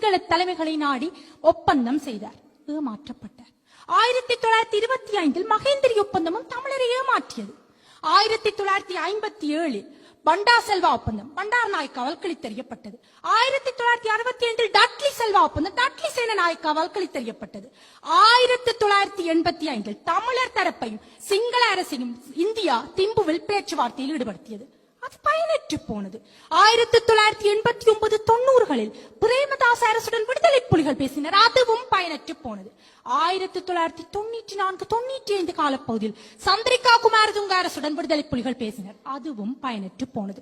சிங்கள தலைமைகளை நாடி ஒப்பந்தம் செய்தார். ஏமாற்றப்பட்டார். 1925 மகேந்திரி ஒப்பந்தமும் தமிழரை ஏமாற்றியது. 1957 பண்டா செல்வா ஒப்பந்தம் பண்டார் நாயக்காவால் கிழித்தறியப்பட்டது. 1965 டட்லி செல்வா ஒப்பந்தம் டட்லி சேன நாயக்காவால் கிழித்தறியப்பட்டது. 1985 தமிழர் தரப்பையும் சிங்கள அரசையும் இந்தியா திம்புவில் பேச்சுவார்த்தையில் ஈடுபடுத்தியது. அது பயனற்று போனது. 1989 90களில் பிரேமதாச அரசுடன் விடுதலை புலிகள் பேசினர். அதுவும் பயனற்று போனது. 1994 95 காலப்பகுதியில் சந்திரிகா குமாரதுங்க அரசுடன் விடுதலை புலிகள் பேசினர். அதுவும் பயனற்று போனது.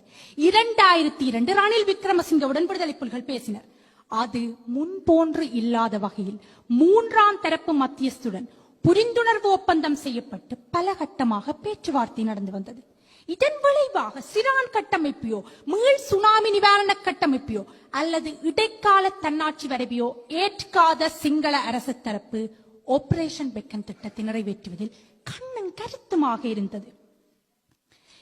2002 ரணில் விக்ரமசிங்கவுடன் விடுதலை புலிகள் பேசினர். அது முன்போன்று இல்லாத வகையில் மூன்றாம் தரப்பு மத்தியஸ்துடன் புரிந்துணர்வு ஒப்பந்தம் செய்யப்பட்டு பல கட்டமாக பேச்சுவார்த்தை நடந்து வந்தது. இதன் விளைவாக சிரான் கட்டமைப்பையோ மீள் சுனாமி நிவாரண கட்டமைப்பையோ அல்லது இடைக்கால தன்னாட்சி வரைவையோ ஏற்காத சிங்கள அரசு தரப்பு ஆபரேஷன் பெக்கன் திட்டத்தை நிறைவேற்றுவதில் கண்ணும் கருத்துமாக இருந்தது.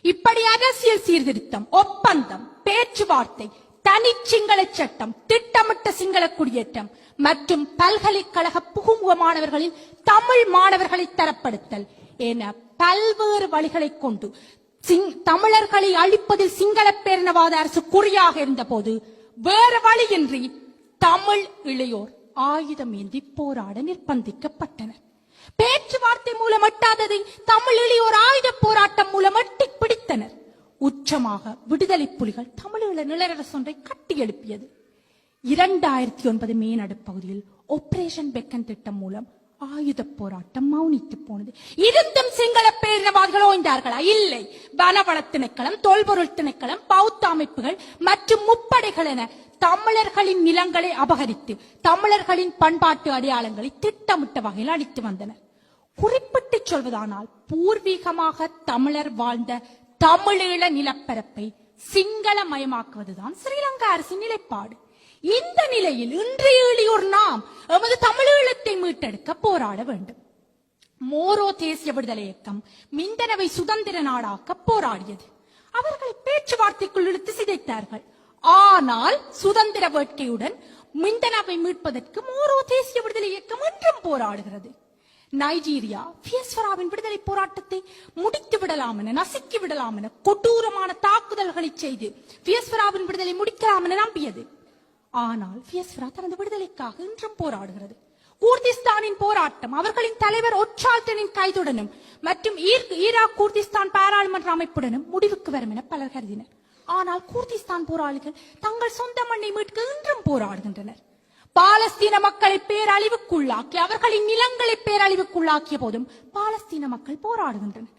இப்படி அரசியல் சீர்திருத்தம், ஒப்பந்தம், பேச்சுவார்த்தை, தனி சிங்கள சட்டம், திட்டமிட்ட சிங்கள குடியேற்றம் மற்றும் பல்கலைக்கழக புகுமுக மாணவர்களில் தமிழ் மாணவர்களை தரப்படுத்தல் என பல்வேறு வழிகளை கொண்டு தமிழர்களை அழிப்பதில் சிங்கள பேரினவாத அரசு குறியாக இருந்த போது வேறு வழியின்றி தமிழ் இளையோர் ஆயுதம் ஏந்தி போராட நிர்பந்திக்கப்பட்டனர். பேச்சுவார்த்தை மூலம் எட்டாததை தமிழ் இளையோர் ஆயுத போராட்டம் மூலம் எட்டி பிடித்தனர். உச்சமாக விடுதலை புலிகள் தமிழீழ நிலரசு ஒன்றை கட்டி எழுப்பியது. 2009 மே நடுப்பகுதியில் ஆபரேஷன் பெக்கன் திட்டம் மூலம் ஆயுத போராட்டம் மௌனித்து போனது. இருந்தும் சிங்கள பேரினவாதிகள் ஓய்ந்தார்களா? இல்லை. வனவள திணைக்களம், தொல்பொருள் திணைக்களம், பௌத்த அமைப்புகள் மற்றும் முப்படைகள் என தமிழர்களின் நிலங்களை அபகரித்து தமிழர்களின் பண்பாட்டு அடையாளங்களை திட்டமிட்ட வகையில் அளித்து வந்தனர். குறிப்பிட்டு சொல்வதானால் பூர்வீகமாக தமிழர் வாழ்ந்த தமிழீழ நிலப்பரப்பை சிங்களமயமாக்குவதுதான் ஸ்ரீலங்கா அரசின் நிலைப்பாடு. இந்த நிலையில் இன்றைய இளையோர் நாம் எமது தமிழீழத்தை மீட்டெடுக்க போராட வேண்டும். மோரோ தேசிய விடுதலை இயக்கம் மிந்தனவை சுதந்திர நாடாக்க போராடியது. அவர்களை பேச்சுவார்த்தைக்குள் இழுத்து சிதைத்தார்கள். ஆனால் சுதந்திர வேட்கையுடன் மிந்தனவை மீட்பதற்கு மோரோ தேசிய விடுதலை இயக்கம் என்றும் போராடுகிறது. நைஜீரியா பியஸ்வராவின் விடுதலை போராட்டத்தை முடித்து விடலாம் என, நசுக்கி விடலாம் என கொடூரமான தாக்குதல்களை செய்து பியஸ்வராவின் விடுதலை முடிக்கலாம் என நம்பியது. ஆனால் பியஸ்வரா தனது விடுதலைக்காக இன்றும் போராடுகிறது. கூர்திஸ்தானின் போராட்டம் அவர்களின் தலைவர் ஒச்சால்டனின் கைதுடனும் மற்றும் ஈராக் கூர்திஸ்தான் பாராளுமன்ற அமைப்புடனும் முடிவுக்கு வரும் என பலர் கருதினர். ஆனால் கூர்திஸ்தான் போராளிகள் தங்கள் சொந்த மண்ணை மீட்க இன்றும் போராடுகின்றனர். பாலஸ்தீன மக்களை பேரழிவுக்குள்ளாக்கி அவர்களின் நிலங்களை பேரழிவுக்குள்ளாக்கிய போதும் பாலஸ்தீன மக்கள் போராடுகின்றனர்.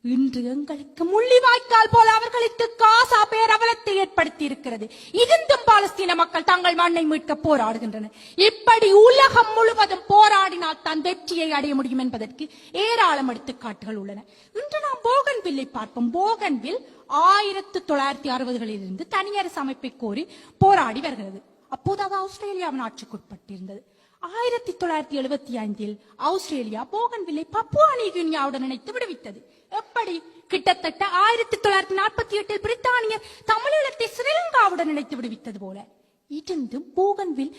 இன்று எங்களுக்கு முள்ளிவாய்க்கால் போல அவர்களுக்கு காசா பேரவலத்தை ஏற்படுத்தி இருக்கிறது. இருந்தும் பாலஸ்தீன மக்கள் தங்கள் மண்ணை மீட்க போராடுகின்றனர். இப்படி உலகம் முழுவதும் போராடினால் தான் வெற்றியை அடைய முடியும் என்பதற்கு ஏராளம் எடுத்துக்காட்டுகள் உள்ளன. இன்று நாம் போகன்வில்லை பார்ப்போம். போகன்வில் 1960களிலிருந்து தனியரசு அமைப்பை கோரி போராடி வருகிறது. அப்போது அது ஆஸ்திரேலியாவின் ஆட்சிக்குட்பட்டிருந்தது. 1975 ஆஸ்திரேலியா போகன்வில்லை பப்புவா நியூகினியாவுடன் இணைத்து விடுவித்தது. எப்படி? கிட்டத்தட்ட 1948 பிரித்தானியர் தமிழீழத்தை ஸ்ரீலங்காவுடன் இணைத்து விடுவித்தது போல. இருந்தும் போகன்வில்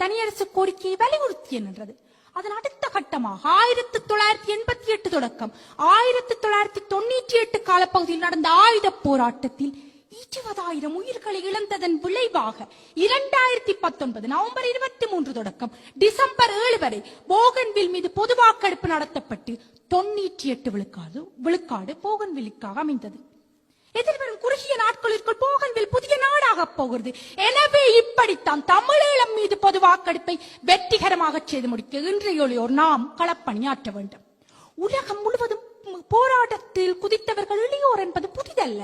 தனியரசு கோரிக்கையை வலியுறுத்திய நின்றது. அதன் அடுத்த கட்டமாக 1988 தொடக்கம் 1998 காலப்பகுதியில் நடந்த ஆயுத போராட்டத்தில் 20,000 உயிர்களை இழந்ததன் விளைவாக 2019 நவம்பர் 23 தொடக்கம் டிசம்பர் 7 வரை போகன்வில் மீது பொது வாக்கெடுப்பு நடத்தப்பட்டு 98 விழுக்காடு போகன்வில்லுக்காக அமைந்தது. எதிர்வரும் குறுகிய நாட்களிற்குள் போகன்வில் புதிய நாடாக போகிறது. எனவே இப்படித்தான் தமிழீழம் மீது பொது வாக்கெடுப்பை வெற்றிகரமாக செய்து முடிக்க இன்றையோர் நாம் களப்பணியாற்ற வேண்டும். உலகம் முழுவதும் போராட்டத்தில் குதித்தவர்கள் இளையோர் என்பது புதிதல்ல.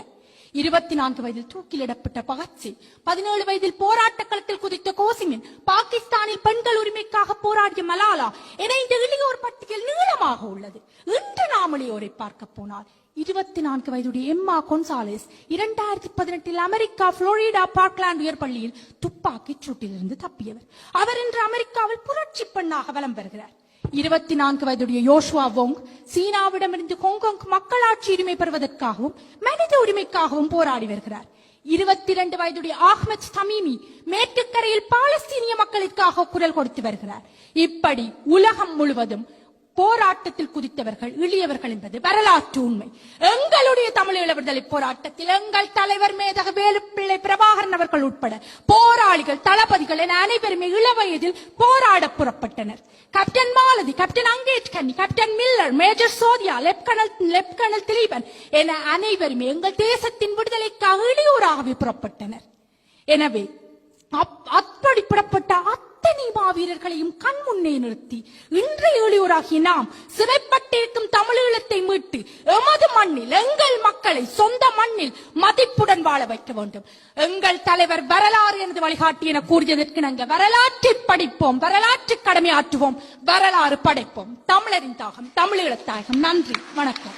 24 வயதில் தூக்கிலிடப்பட்ட பகத்சிங், 17 வயதில் போராட்ட களத்தில் குதித்த கோசிமின், பாகிஸ்தானில் பெண்கள் உரிமைக்காக போராடிய மலாலா என இந்த இளையோர் பட்டியல் நீளமாக உள்ளது. இன்று நாம் இளையோரை பார்க்க போனால் 24 வயதுடைய எம்மா கொன்சாலேஸ் 2018 அமெரிக்கா புளோரிடா பார்க்லாந்து உயர் பள்ளியில் துப்பாக்கி சூட்டிலிருந்து தப்பியவர். அவர் இன்று அமெரிக்காவில் புரட்சி பெண்ணாக வலம் வருகிறார். 24 வயதுடைய யோசுவா வோங் சீனாவிடமிருந்து ஹாங்காங் மக்களாட்சி உரிமை பெறுவதற்காகவும் மனித உரிமைக்காகவும் போராடி வருகிறார். 22 வயதுடைய அஹ்மத் தமீமி மேட்டுக்கரையில் பாலஸ்தீனிய மக்களுக்காக குரல் கொடுத்து வருகிறார். இப்படி உலகம் முழுவதும் போராட்டத்தில் குதித்தவர்கள் எளியவர்கள் என்பது வரலாற்று உண்மை. எங்களுடைய தமிழீழ விடுதலை போராட்டத்தில் எங்கள் தலைவர் மேதக வேலுப்பிள்ளை பிரபாகரன் அவர்கள் உட்பட போராளிகள், தளபதிகள் என அனைவருமே இளவயதில் போராட புறப்பட்டனர். Captain Malathi, captain Angayarkanni, captain Miller, major Sothiya, lieutenant Thileepan என அனைவருமே எங்கள் தேசத்தின் விடுதலைக்காக இளையோராகவே புறப்பட்டனர். எனவே அப்படி புறப்பட்ட அத்தனை மாவீரர்களையும் கண் முன்னே நிறுத்தி இன்றைய எளியோராகி நாம் சிறைப்பட்டிருக்கும் தமிழீழத்தை மீட்டு எமது மண்ணில் எங்கள் மக்களை சொந்த மண்ணில் மதிப்புடன் வாழ வைக்க வேண்டும். எங்கள் தலைவர் வரலாறு எனது வழிகாட்டி என கூறியதற்கு நாங்கள் வரலாற்றை படிப்போம், வரலாற்று கடமையாற்றுவோம், வரலாறு படைப்போம். தமிழரின் தாகம், தமிழீழத் தாயகம். நன்றி, வணக்கம்.